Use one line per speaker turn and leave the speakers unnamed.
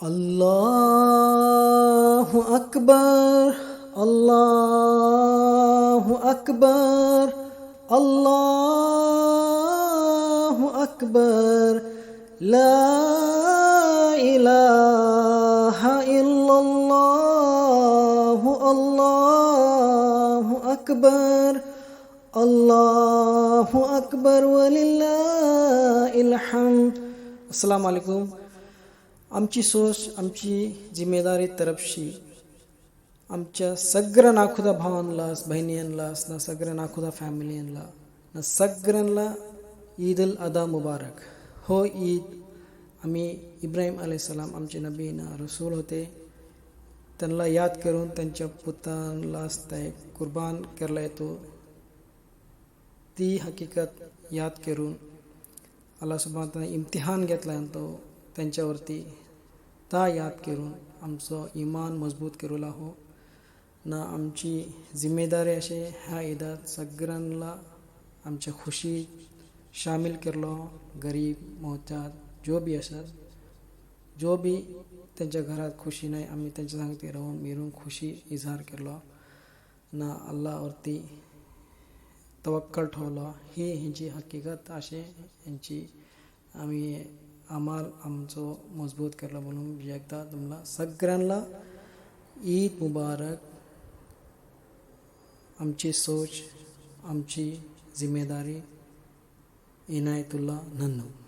अल्लाहु अकबर, अल्लाहु अकबर, अल्लाहु अकबर, ला इलाहा इल्लल्लाहु अल्लाहु अकबर, अल्लाहु अकबर वलिल्लाहिल हम्द. अस्सलाम वालेकुम. आमची सोच, आमची जिम्मेदारी तरफशी आमच्या सगळ्या नाखुदा भावांना, बहिणींना, ना सगळ्या नाखुदा फॅमिलींना, ना सगळ्यांना ईद अल अदा मुबारक. हो ईद आम्ही इब्राहिम अलैहिस्सलाम आमचे नबी ना रसूल होते, त्यांना याद करून त्यांच्या पुत्रांना ते कुर्बान केला येतो. ती हकीकत याद करून अल्लाह सुब्हानहू व तआला इम्तिहान घेतला तो त्यांच्यावरती ता याद करून आमचं इमान मजबूत करूला हो ना. आमची जिम्मेदारी असे ह्या ईदात सगळ्यांना आमच्या खुशी शामिल करलो. गरीब मोहताज जो बी असत, जो बी त्यांच्या घरात खुशी नाही, आम्ही त्यांच्या सांगते राहून मिळून खुशी इजहार केलो ना. अल्लाहवरती तवक्कल ठेवलो. ही ह्यांची हकीकत असे ह्यांची आम्ही अमाल आमचं मजबूत केलं. म्हणून एकदा तुम्हाला सगळ्यांना ईद मुबारक. आमची सोच, आमची जिम्मेदारी. इनायतुल्लाह नन्नू.